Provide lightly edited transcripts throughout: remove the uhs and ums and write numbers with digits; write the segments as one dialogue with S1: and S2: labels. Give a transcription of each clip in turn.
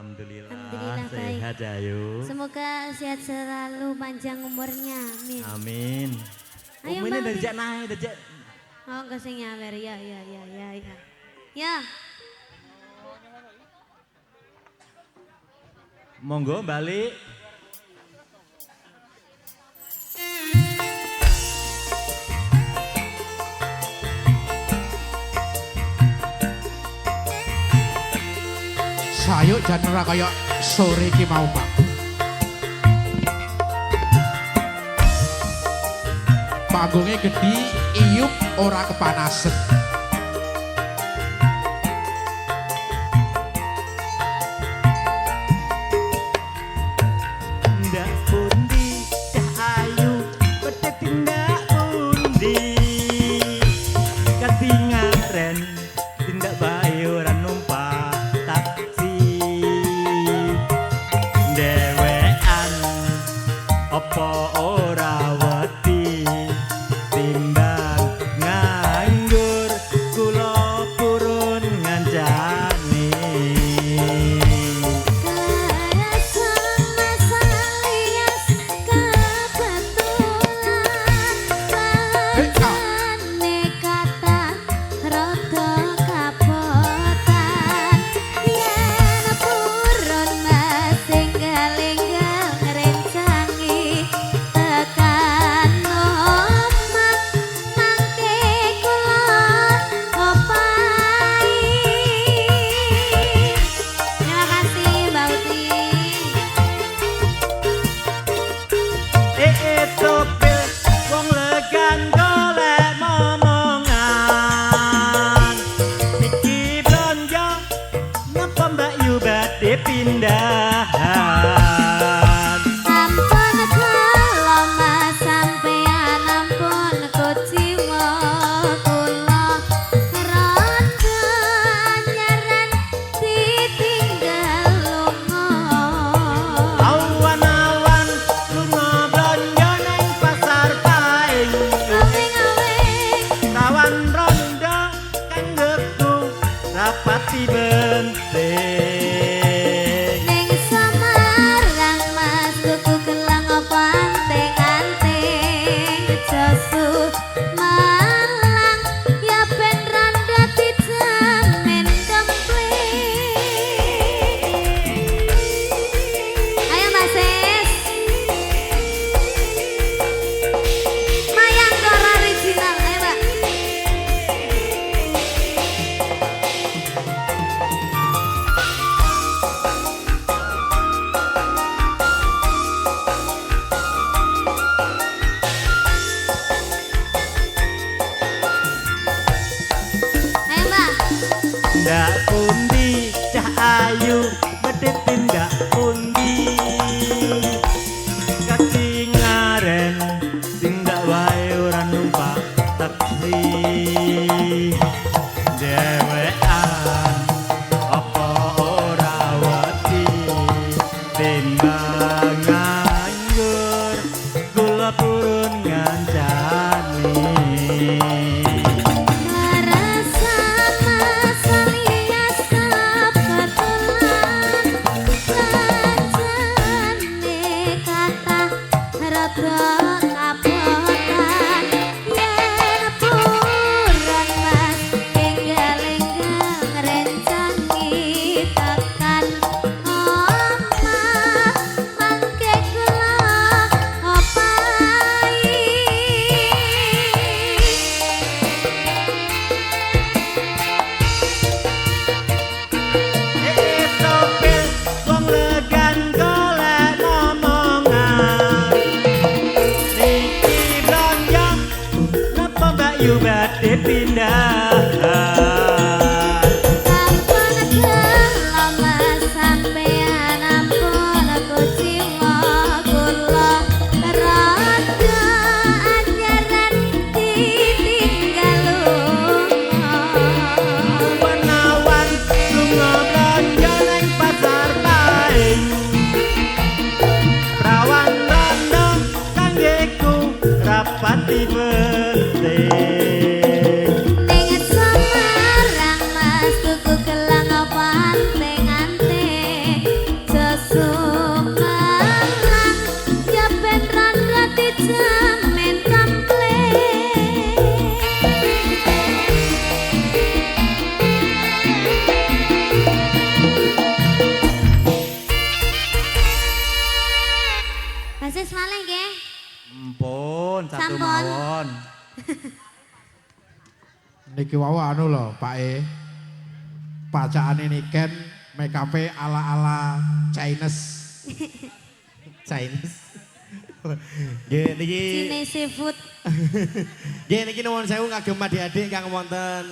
S1: Alhamdulillah
S2: sehat
S1: baik.
S2: Ayu.
S1: Semoga sehat selalu, panjang umurnya. Amin.
S2: Amin.
S1: Ayo
S2: Ini
S1: Mbak.
S2: dari jak naik, dari jak.
S1: Oh, enggak sing nyawer. Ya. Ya.
S2: Monggo balik.
S3: Sayuk jan ora kaya sore iki mau, Pak. Panggungnya gede, iyup ora kepanasan.
S2: Ndak pundi cah ayu, pedet ndak pundi. Katingaren tindak bae ora numpak taksi. Dewean apa ora wedi timbang nganggur kula purun ngancani. Topil wong legan golek momongan. Niki blonjo ngapa Mbak Yu badhe pindahan.
S1: Ampun kula mas sampean ampun kuciwa kula rondo anyaran ditinggal lunga.
S2: Awan-awan lunga blonjo neng pasar paing.
S1: Awing-awing
S2: Kawan rondo kanggeku rapati benting.
S1: ning Samarang mas tuku gelang anting-anting josu Malang ya ben randa dijamin komplit. Ayo Mbak Sis, Mayang Dora original, ayo Mbak. Ayo Mbak.
S2: Ndak pundi cah ayu medhit tindak pundi. Katingaren tindak wae ora numpak taksi. Dewean apa ora wedi timbang nganggur kula purun ngancani.
S1: Merasa masa lias kebetulan
S2: satu
S1: Sampun.
S2: mawon.
S3: Niki wau anu lho, Pak E. Bacaane niken make up ala-ala Chinese.
S2: Chinese. Nggih niki
S1: Cine seafood.
S2: nggih niki nuwun sewu kagem adik-adik kang wonten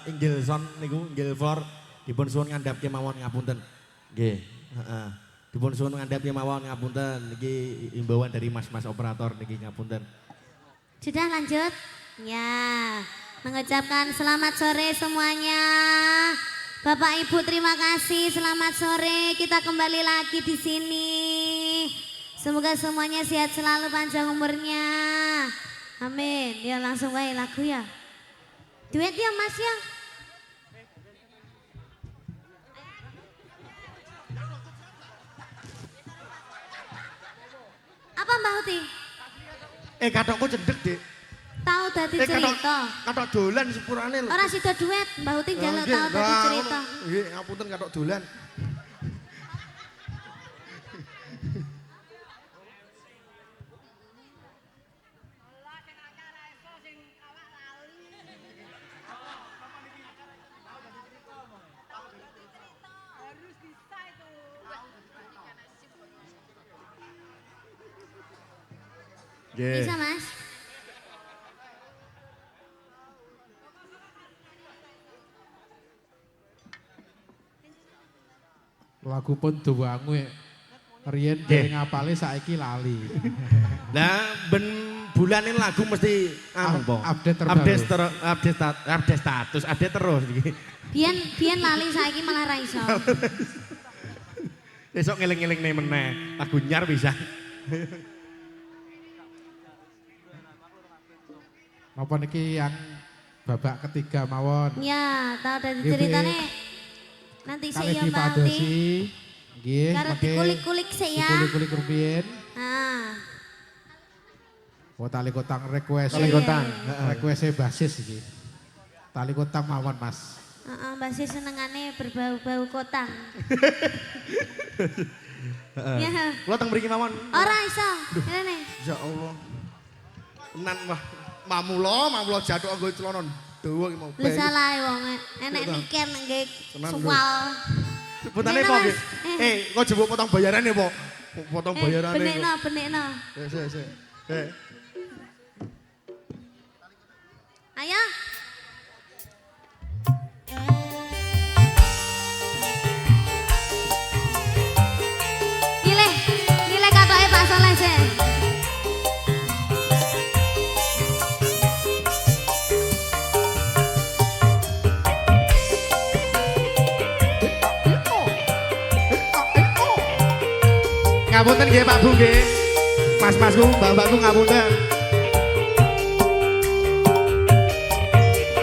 S2: inggil son niku inggil floor dipun suwun ngandhapke mawon ngapunten. Nggih, heeh. Dipun suwun ngandhapke mawon ngapunten. Niki imbauan dari mas-mas operator niki ngapunten.
S1: Sudah lanjut? Ya. Mengucapkan selamat sore semuanya. Bapak Ibu terima kasih. Selamat sore. Kita kembali lagi di sini. Semoga semuanya sehat selalu, panjang umurnya. Amin. Ya langsung wae lagu ya. Duet ya Mas ya. Apa Mbak Uti?
S4: Katokku cedek, Dik.
S1: Tahu dadi cerita.
S4: Katok dolan sepurane lho.
S1: Orang sida duet, Mbak Uti njaluk tahu dadi cerita.
S4: Nggih, ngapunten katok dolan.
S2: Nggih.
S1: Bisa Mas?
S3: Lagu pun duwangu riyen
S2: Nggih.
S3: ngapale saiki lali.
S2: Lah ben bulan ini lagu mesti anu po.
S3: Update terbaru.
S2: Update status, update terus iki.
S1: Biyen lali saiki malah ra iso.
S2: Besok ngeling-ngeling nih meneh. Lagu nyar bisa.
S3: Napa niki yang babak ketiga mawon.
S1: Ya, tahu dari
S3: Nggih,
S1: ceritane. Nanti sih
S3: Kali
S1: ya Mbak Uti.
S3: dipadosi. Nggih,
S1: Karo
S3: mengke
S1: dikulik-kulik sih ya.
S3: dikulik-kulik rupiin.
S1: Nah,
S3: Oh tali kotang request.
S2: Tali kotang.
S3: Requestnya basis iki. Tali kotang mawon Mas.
S1: Mbak Sis senengane berbau-bau kotang. Ya,
S2: Kula teng mriki mawon.
S1: ora iso. Ngene.
S4: Ya Allah. Tenan wah. Mamula jatuh anggo celana dawa iki mau.
S1: Lu salah wong enek niken nggih
S4: Tenan, lho.
S1: suwal.
S2: Sebutane
S1: Benekno,
S2: apa
S1: Mas.
S2: nggih?
S4: Kok jebuk potong bayarane po? Potong bayarane.
S1: Benekno.
S4: Sik.
S1: Ayo. Gile katoke Pak Soleh sih.
S2: Ngapunten nggih Pak Bu nggih. Mas-masku, mbak-mbakku ngapunten.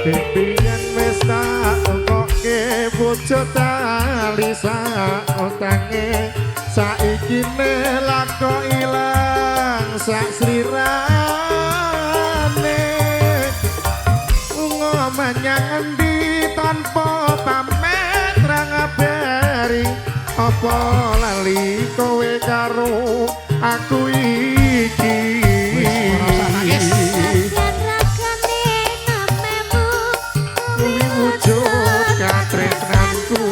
S4: Bimbingan wis tak okoke bojo tali sak otange saiki nelako ilang sak slirane ngomong endi tanpa pamit ra ngabari apa lali kowe karo aku iki
S1: Kasihan ragane namemu
S4: kuwi wujud katresnanku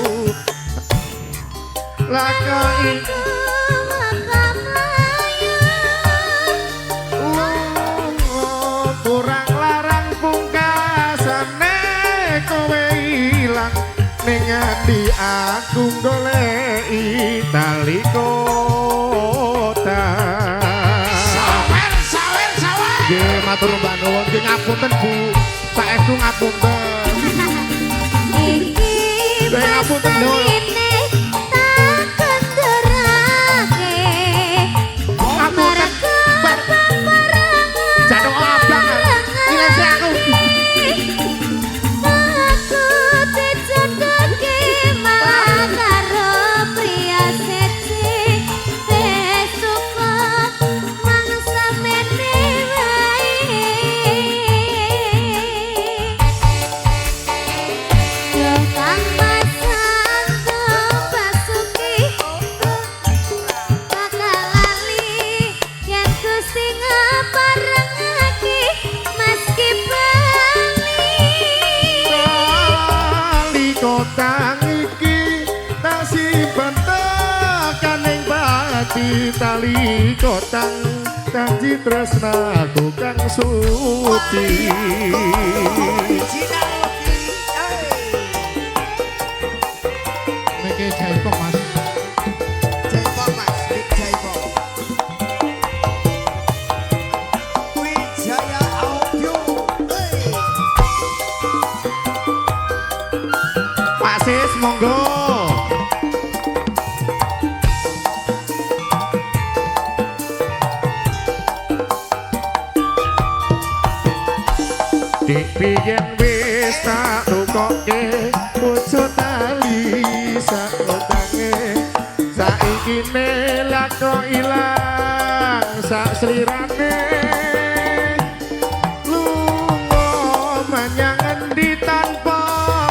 S4: laka iki kurang larang pungkasane kowe ilang ning ati aku goleki tali kota sawer nggih matur mbak nuwun nggih ngapunten Bu saestu ngapunten
S1: Iki
S4: ngapunten, Lho.
S1: ini tak kendurake
S4: ngapunten Mbak jatuh abang ini sih aku
S1: Aku dijodohke malah karo pria siji Besuka mangsa mene wae Yo kang masang
S4: simpen tekaning pati tali kotang janji tresnaku kang suci.
S3: Miki jaipong Mas.
S5: Jaipong Mas, Big Jaipong. Wijaya Audio.
S4: Pak Sis monggo. Dik biyen wis tak tukokke wujud tali sak utange saiki nelakno ilang sak slirane lunga menyang endi tanpa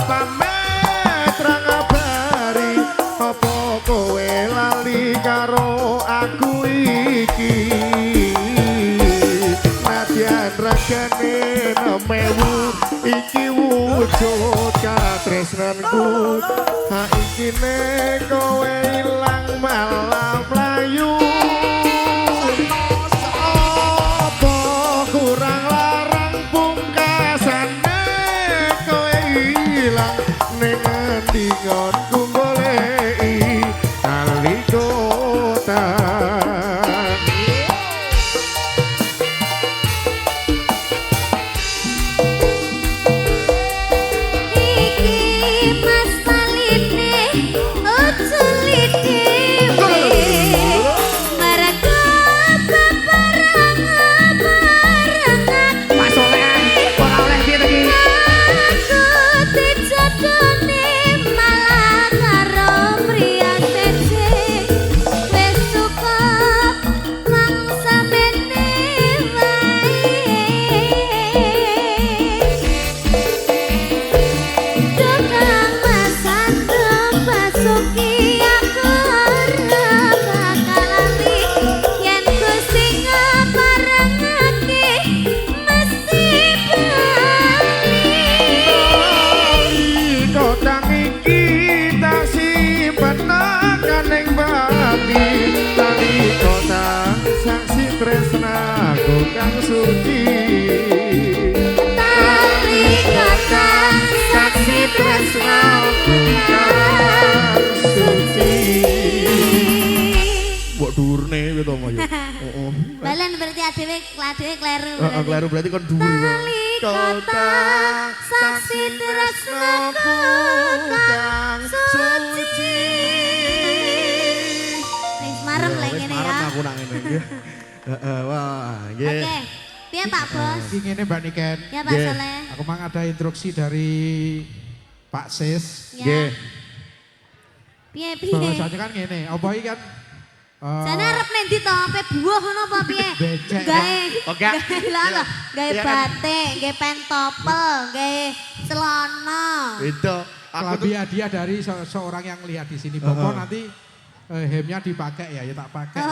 S4: pamit ra ngabari apa kowe lali karo aku iki nadyan regane nemewu iki wujud katresnanku ha iki nek kowe ilang malah mlayu apa kurang larang pungkasane kowe ilang ning endi ngonku goleki tali kotang.
S1: Iki mas paline ujuli dhewe merga bebarang-barang
S4: Pak Solehan ora oleh piye iki
S1: aku dijodone malah karo pria sece wis cukup mangsa mene wae Tukang masandung basuki aku ora bakal lali yen Gusti ngaparengake mesti bali
S4: kotang iki tak simpen kaning bati tali kotang saksi tresnaku kang suci
S1: tali kotang saksi tresnaku kang suci
S4: mbok dhuwurne kuwi to Mas. Heeh.
S1: Balen berarti adewe kleru
S4: Heeh, kleru berarti kon dhuwur.
S1: Tali kotang saksi tresnaku kang suci. Wis marem lek ngene ya.
S4: Marem aku nak ngene nggih. Heeh, wah, nggih.
S1: Oke. Piye Pak Bos?
S3: Iki ngene Mbak Niken.
S1: Ya Pak
S4: Nggih.
S1: Soleh.
S3: Aku mang ada instruksi dari Pak Sis.
S1: Ya.
S4: Nggih.
S1: Piye?
S3: Bahwasanya kan ngene, apa iki kan
S1: Jane arep nendi to? Ape buah ngono apa piye?
S3: Becek,
S1: Gawe.
S4: Oh, enggak.
S1: Lho, gawe
S4: Iya kan?
S1: batik, gawe pentopel, gawe celana.
S4: Beda. Aku
S3: kelambi
S4: tuh
S3: hadiah dari seorang yang lihat di sini. Bapak nanti hemnya dipakai ya tak pakai.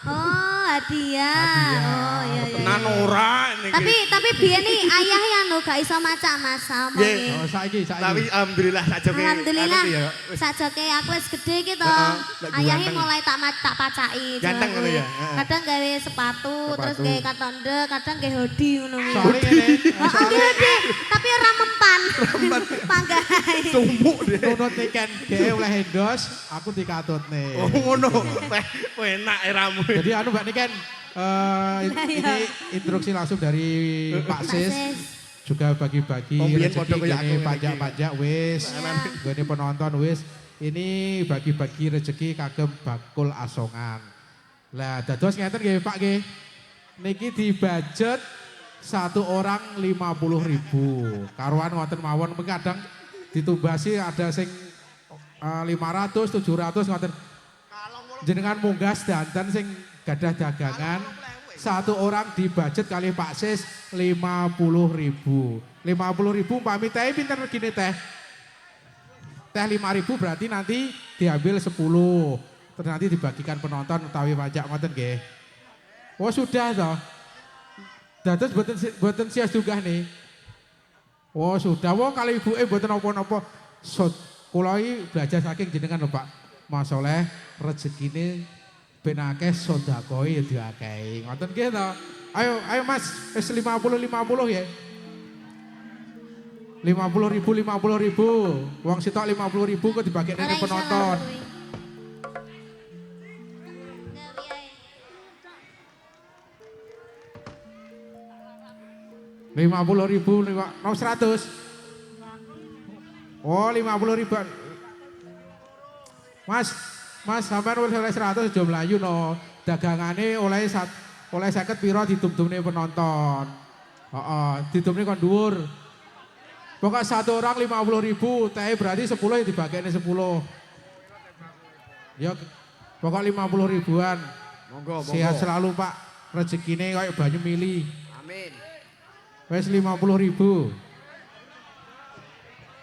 S1: Oh, hadiah.
S3: Hadiah.
S1: Oh, iya iya.
S4: tenan ora niki.
S1: Tapi biyen nih ayah yang lo gak iso maca Mas
S4: Nggih.
S1: omongi.
S3: Oh, saiki.
S4: Tapi alhamdulillah sajoke.
S1: Alhamdulillah.
S4: anu ya, wis.
S1: Sajoke aku wis gede iki to.
S4: Heeh, lek
S1: Ayahnya
S4: ganteng.
S1: mulai tak pacaki.
S4: Ganteng ngono ya, heeh.
S1: Kadang gawe sepatu, terus
S4: Sepatu.
S1: gawe katonde, kadang gawe hoodie ngono kuwi.
S3: Soalnya ngene,
S1: Oh, gawe hoodie, tapi ora mempan. Panggae.
S4: Sumuk deh.
S3: nunut Niken dhewe oleh endos, aku dikatut nih.
S4: Oh ngono. Weh, enak eramu.
S3: Jadi anu Mbak Niken, ini instruksi langsung dari Pak Sis. Juga bagi-bagi
S4: Oh, biyen padha
S3: rezeki
S4: kaya aku
S3: ini
S4: ngene
S3: pajak-pajak wis.
S1: Iya.
S3: Ini penonton wis. Ini bagi-bagi rezeki kagem bakul asongan. Lah dados ngeten nggih Pak nggih. Niki dibudget satu orang 50.000. Karuan wonten mawon kadang ditumbasi ada sing 500, 700 ngoten. Jenengan munggah sedanten sing gadah dagangan satu orang dibudget kali Pak Sis 50.000. 50.000 umpami teh pinter regine teh. Teh 5.000 berarti nanti diambil 10. Terus nanti dibagikan penonton utawi pajak ngoten nggih. Oh sudah toh. Dados boten sias juga nih. Oh sudah, wong kali ibuke boten napa-napa. kula iki belajar saking jenengan lho Pak. Mas Soleh rezekine ben akeh sedekah ya diakehi. Ngoten nggih to. Ayo Mas, wis 50 ya. 50.000. Wong sitok 50.000 kok dibagekne
S1: Ora iso
S3: penonton.
S1: lah, kuwi.
S3: 50.000 nih Pak. Mau 100. Oh 50.000. Mas sampean oleh 100 aja mlayu no. Dagangane oleh 50 piro ditum-tumne penonton. Heeh, ditumne kon dhuwur. Pokok satu orang 50.000, teh berarti 10 ya dibagekne 10. Ya pokok 50 ribuan.
S5: Monggo, monggo.
S3: Sehat selalu Pak. Rezekine kayak banyu mili.
S5: Amin.
S3: Wes 50.000.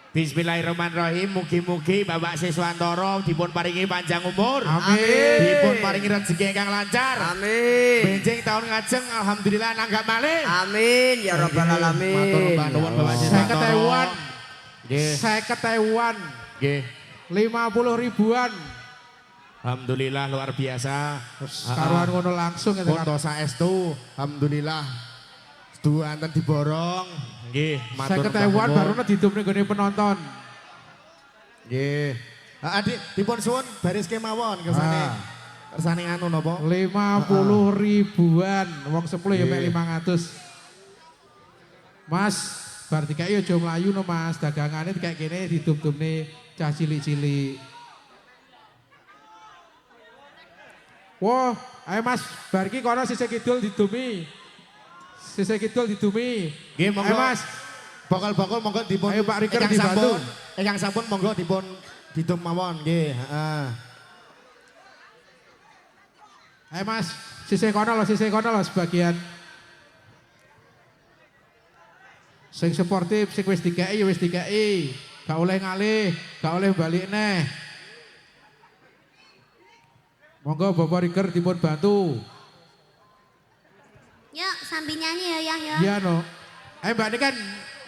S2: Bismillahirrahmanirrahim. Mugi-mugi Bapak Siswantoro dipun paringi panjang umur.
S3: Amin.
S2: Dipun paringi rezeki ingkang lancar.
S5: Amin.
S2: Benjing tahun ngajeng alhamdulillah nanggap malih.
S5: Amin ya rabbal alamin.
S2: Matur nuwun Bapak Siswantoro.
S3: 50.000.
S2: Nggih.
S3: 50.000.
S2: Nggih.
S3: 50 ribuan.
S2: Alhamdulillah luar biasa.
S3: Karuan ngono langsung ya.
S2: Pun saestu. Alhamdulillah. Sedu anten diborong. Nggih, matur
S3: 50.000 baru didumne gone penonton.
S2: Nggih. Adik dipun suwun baris kemawon kersane. Kersane anu napa?
S3: 50 ribuan. Wong 10 ya mek 500. Mas, bar dikai aja mlayu no Mas. Dagangane kayak kene didum-dumne cah cilik-cilik. Wah, ayo Mas, bar iki kono sisih kidul didumi. Sisih kidul didumi.
S2: Nggih, monggo.
S3: Ayo Mas.
S2: Bakal-bakal monggo dipun.
S3: Ayo Pak Riker
S2: ingkang
S3: dibantu.
S2: sampun. Ingkang sampun monggo dipun didum mawon nggih, heeh.
S3: Ayo Mas, sisih kono lho sebagian. Sing sportif, sing wis dikei ya wis dikei. Gak oleh ngalih, gak oleh balik neh. Monggo Bapak Riker dipun bantu.
S1: Yuk sambil nyanyi ya Yah ya.
S3: Iya no. Ayo Mbak ini kan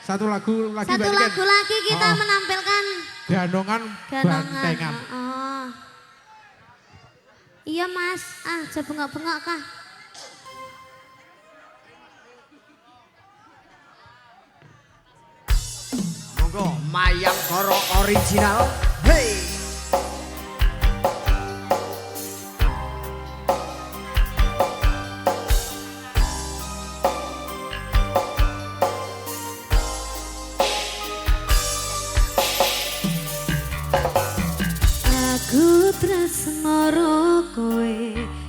S3: satu lagu lagi
S1: Satu
S3: Mbak ini kan.
S1: lagu lagi kita
S3: Oh.
S1: menampilkan
S3: Ganongan
S1: ganongan.
S3: bantengan.
S1: Oh. Iya Mas, coba bengok-bengok kah?
S5: Monggo Mayang Koro original. Hey.
S1: Aku tresno ro kowe,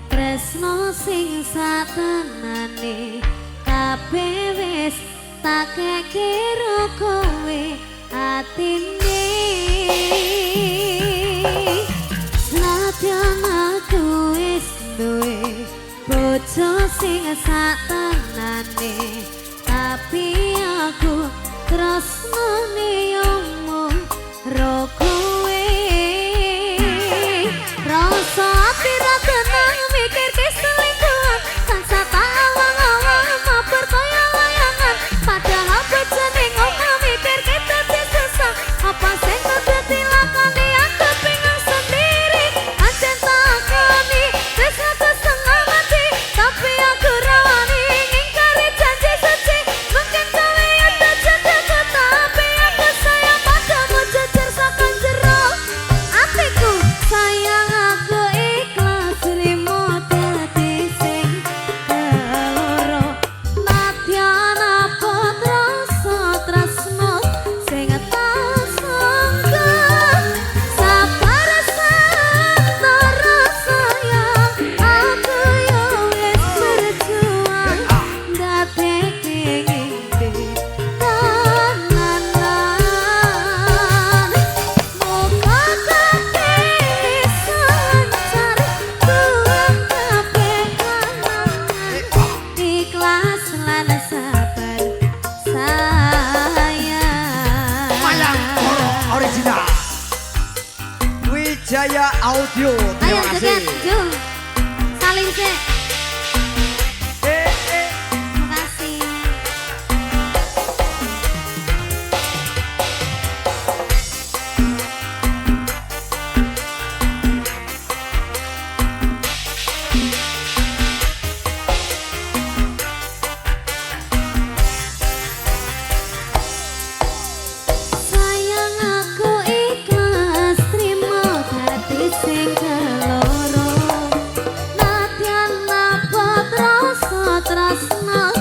S1: tresno sing satenane, kabeh wis tak kira kowe atine. Senadyan aku wis duwe bojo sing satenane, tapi aku tresnane omong ro kowe. Rasa ati ra tenang mikir ke selingkuhan, tansah tak awang-awang mabar kaya layangan. Padahal bojone ngomong mikir ke dadi susah, apa sing dadi lakoni aku bingung sendiri. Ancen takoni wis ngaku setengah mati, tapi aku rawani ngingkari janji suci. Mungkin kowe ada jodohku, tapi aku sayang padamu jujur sakan jero atiku. Sayang aku ikhlas rimo dadi sing keloro, nadyan apa rasa tresno sing tak sangka. Sabar santara sayang, aku yo wis berjuang ndadekne ngene tenanan. Moga kabeh lancar, tuwek kabeh kanangan, ikhlas lan sabar sayang.
S5: Mayang Koro original. Wijaya Audio.
S1: Ayo
S5: Terima kasih.
S1: joget, jom. Saling sik. Terima kasih. sing keloro nadyan napa rasa tresno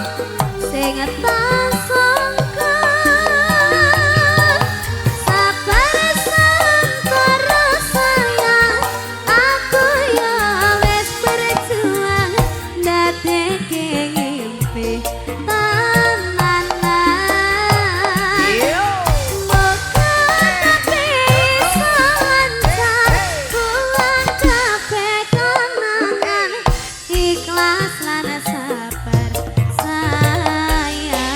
S1: sing tak sangka sabar terus sayang aku ya wis berjuang ndadekke ngimpi tenanan moga bisa lancar pulang kabeh kenangan ikhlas lan sabar sayang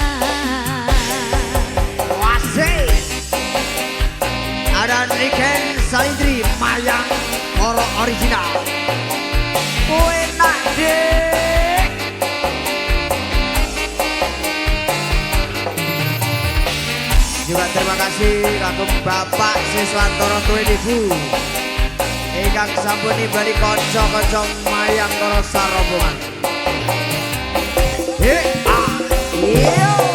S5: Wasik. Ada Niken Salindri Mayang Koro original. Kowe nak dik. Juga terima kasih kagum Bapak Siswantoro Tuwin Ibu ingkang sampun nimbali kanca-kanca Mayang Koro sarombongan. Iya.